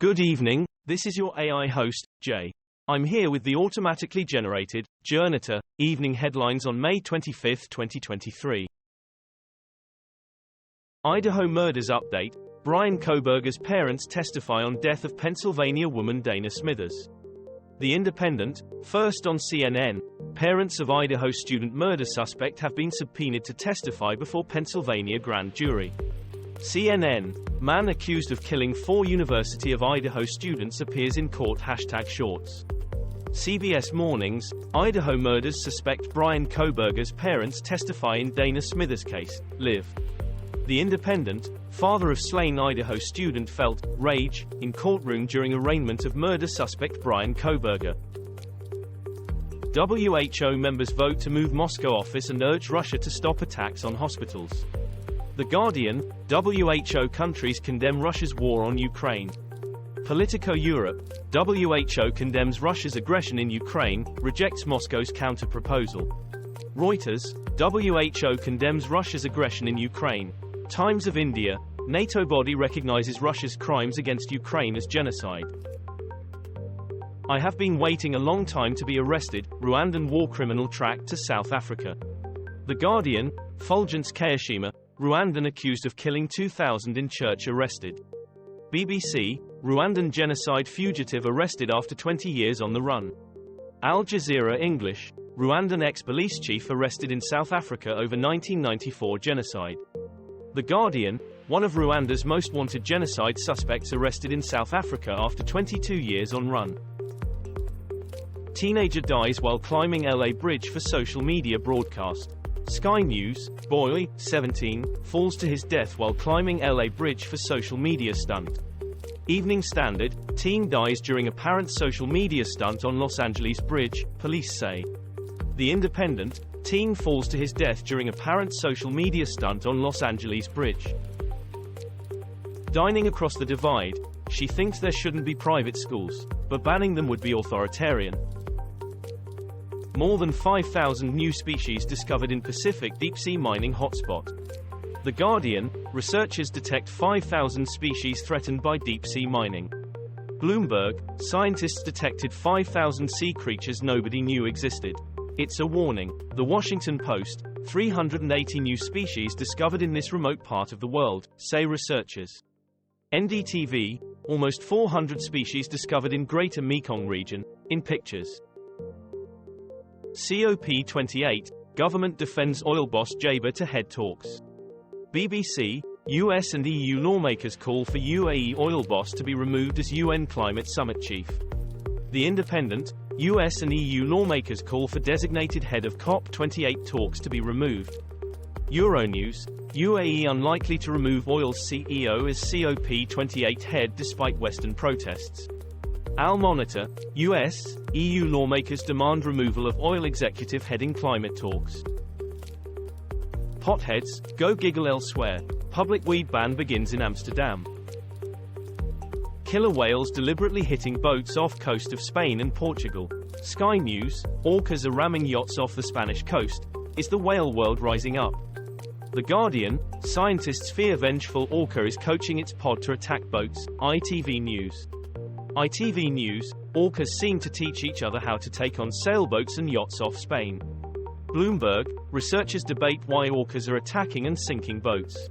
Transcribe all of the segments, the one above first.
Good evening, this is your AI host, Jay. I'm here with the automatically generated, Journato, evening headlines on May 25, 2023. Idaho murders update. Bryan Kohberger's parents testify on death of Pennsylvania woman Dana Smithers. The Independent, first on CNN. Parents of Idaho student murder suspect have been subpoenaed to testify before Pennsylvania grand jury. CNN, man accused of killing 4 University of Idaho students appears in court #shorts. CBS Mornings, Idaho murders suspect Bryan Kohberger's parents testify in Dana Smithers case, live. The Independent, father of slain Idaho student felt rage in courtroom during arraignment of murder suspect Bryan Kohberger. WHO members vote to move Moscow office and urge Russia to stop attacks on hospitals. The Guardian, WHO countries condemn Russia's war on Ukraine. Politico Europe, WHO condemns Russia's aggression in Ukraine, rejects Moscow's counter-proposal. Reuters, WHO condemns Russia's aggression in Ukraine. Times of India, NATO body recognizes Russia's crimes against Ukraine as genocide. I have been waiting a long time to be arrested, Rwandan war criminal tracked to South Africa. The Guardian, Fulgence Kayishema, Rwandan accused of killing 2,000 in church arrested. BBC, Rwandan genocide fugitive arrested after 20 years on the run. Al Jazeera English, Rwandan ex-police chief arrested in South Africa over 1994 genocide. The Guardian, one of Rwanda's most wanted genocide suspects arrested in South Africa after 22 years on run. Teenager dies while climbing LA bridge for social media broadcast. Sky News, boy, 17, falls to his death while climbing LA bridge for social media stunt. Evening Standard, teen dies during apparent social media stunt on Los Angeles bridge, police say. The Independent, teen falls to his death during apparent social media stunt on Los Angeles bridge. Dining across the divide, she thinks there shouldn't be private schools, but banning them would be authoritarian. More than 5,000 new species discovered in Pacific deep-sea mining hotspot. The Guardian, researchers detect 5,000 species threatened by deep-sea mining. Bloomberg, scientists detected 5,000 sea creatures nobody knew existed. It's a warning. The Washington Post, 380 new species discovered in this remote part of the world, say researchers. NDTV, almost 400 species discovered in Greater Mekong region, in pictures. COP28, government defends oil boss Jaber to head talks. BBC, US and EU lawmakers call for UAE oil boss to be removed as UN climate summit chief. The Independent, US and EU lawmakers call for designated head of COP28 talks to be removed. Euronews, UAE unlikely to remove oil's CEO as COP28 head despite Western protests. Al Monitor, US, EU lawmakers demand removal of oil executive heading climate talks. Potheads, go giggle elsewhere. Public weed ban begins in Amsterdam. Killer whales deliberately hitting boats off coast of Spain and Portugal. Sky News, orcas are ramming yachts off the Spanish coast. Is the whale world rising up? The Guardian, scientists fear vengeful orca is coaching its pod to attack boats. ITV News. ITV News, orcas seem to teach each other how to take on sailboats and yachts off Spain. Bloomberg, researchers debate why orcas are attacking and sinking boats.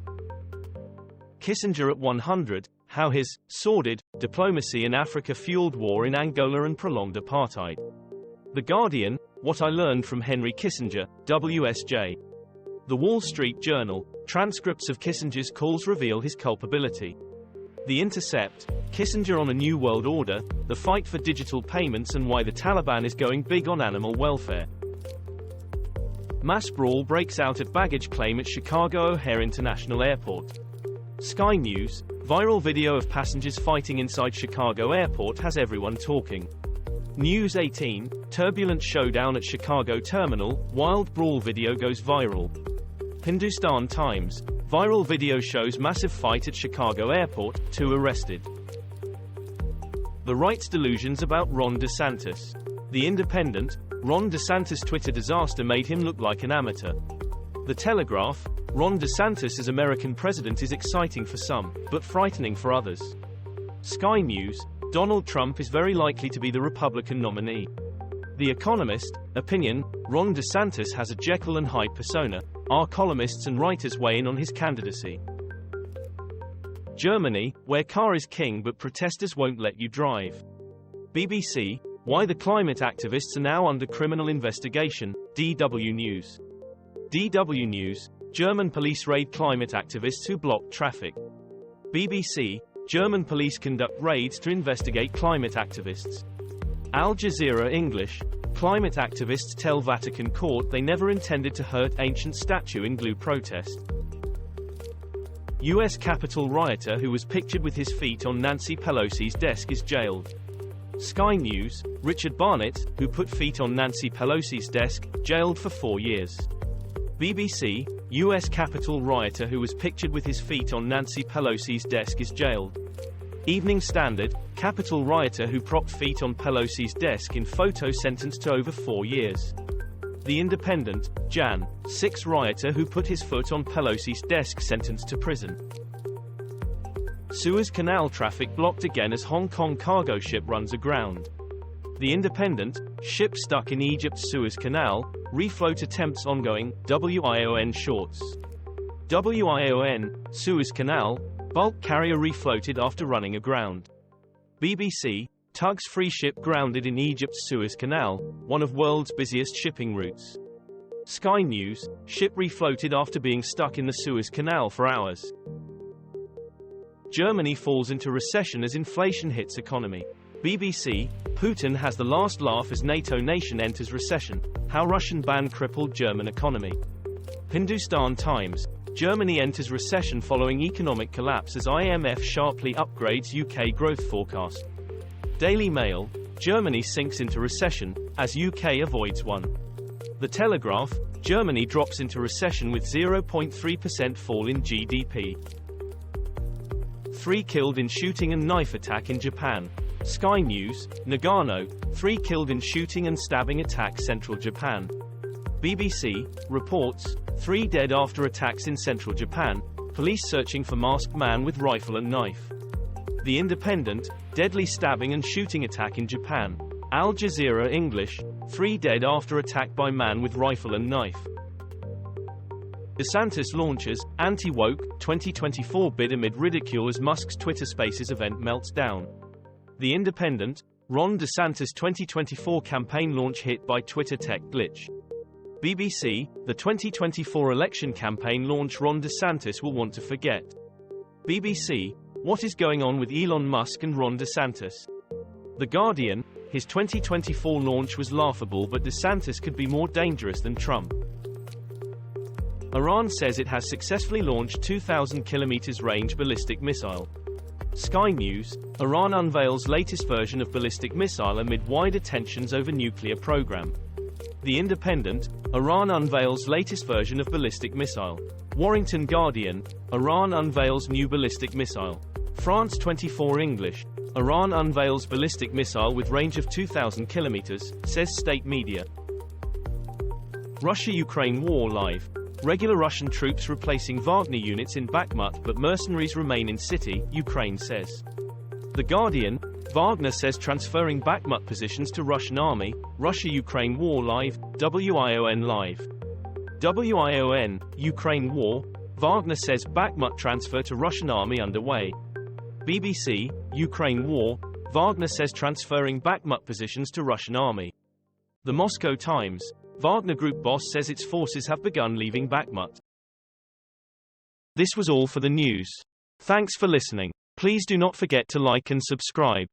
Kissinger at 100, how his sordid diplomacy in Africa fueled war in Angola and prolonged apartheid. The Guardian, what I learned from Henry Kissinger, WSJ. The Wall Street Journal, transcripts of Kissinger's calls reveal his culpability. The Intercept, Kissinger on a New World Order, the fight for digital payments and why the Taliban is going big on animal welfare. Mass brawl breaks out at baggage claim at Chicago O'Hare International Airport. Sky News, viral video of passengers fighting inside Chicago Airport has everyone talking. News 18, turbulent showdown at Chicago Terminal, wild brawl video goes viral. Hindustan Times, viral video shows massive fight at Chicago Airport, 2 arrested. The right's delusions about Ron DeSantis. The Independent, Ron DeSantis' Twitter disaster made him look like an amateur. The Telegraph, Ron DeSantis as American president is exciting for some, but frightening for others. Sky News, Donald Trump is very likely to be the Republican nominee. The Economist, opinion, Ron DeSantis has a Jekyll and Hyde persona. Our columnists and writers weigh in on his candidacy. Germany, where car is king but protesters won't let you drive. BBC, why the climate activists are now under criminal investigation. DW News. DW News, German police raid climate activists who blocked traffic. BBC, German police conduct raids to investigate climate activists. Al Jazeera English, climate activists tell Vatican court they never intended to hurt ancient statue in glue protest. U.S. Capitol rioter who was pictured with his feet on Nancy Pelosi's desk is jailed. Sky News, Richard Barnett, who put feet on Nancy Pelosi's desk, jailed for 4 years. BBC, U.S. Capitol rioter who was pictured with his feet on Nancy Pelosi's desk is jailed. Evening Standard, Capitol rioter who propped feet on Pelosi's desk in photo sentenced to over 4 years. The Independent, Jan. 6 rioter who put his foot on Pelosi's desk sentenced to prison. Suez Canal traffic blocked again as Hong Kong cargo ship runs aground. The Independent, ship stuck in Egypt's Suez Canal, refloat attempts ongoing. WION shorts. WION, Suez Canal, bulk carrier refloated after running aground. BBC, tugs free ship grounded in Egypt's Suez Canal, one of world's busiest shipping routes. Sky News, ship refloated after being stuck in the Suez Canal for hours. Germany falls into recession as inflation hits economy. BBC, Putin has the last laugh as NATO nation enters recession. How Russian ban crippled German economy. Hindustan Times, Germany enters recession following economic collapse as IMF sharply upgrades UK growth forecast. Daily Mail, Germany sinks into recession, as UK avoids one. The Telegraph, Germany drops into recession with 0.3% fall in GDP. 3 killed in shooting and knife attack in Japan. Sky News, Nagano, 3 killed in shooting and stabbing attack central Japan. BBC, reports, 3 dead after attacks in central Japan, police searching for masked man with rifle and knife. The Independent, deadly stabbing and shooting attack in Japan. Al Jazeera English, 3 dead after attack by man with rifle and knife. DeSantis launches anti-woke 2024 bid amid ridicule as Musk's Twitter Spaces event melts down. The Independent, Ron DeSantis 2024 campaign launch hit by Twitter tech glitch. BBC, the 2024 election campaign launch Ron DeSantis will want to forget. BBC, what is going on with Elon Musk and Ron DeSantis? The Guardian, his 2024 launch was laughable but DeSantis could be more dangerous than Trump. Iran says it has successfully launched 2,000 km range ballistic missile. Sky News, Iran unveils latest version of ballistic missile amid wider tensions over nuclear program. The Independent, Iran unveils latest version of ballistic missile. Warrington Guardian, Iran unveils new ballistic missile. France 24 English, Iran unveils ballistic missile with range of 2,000 kilometers, says state media. Russia-Ukraine war live. Regular Russian troops replacing Wagner units in Bakhmut but mercenaries remain in city, Ukraine says. The Guardian, Wagner says transferring Bakhmut positions to Russian army. Russia-Ukraine war live, WION live. WION, Ukraine war, Wagner says Bakhmut transfer to Russian army underway. BBC, Ukraine war, Wagner says transferring Bakhmut positions to Russian army. The Moscow Times, Wagner Group boss says its forces have begun leaving Bakhmut. This was all for the news. Thanks for listening. Please do not forget to like and subscribe.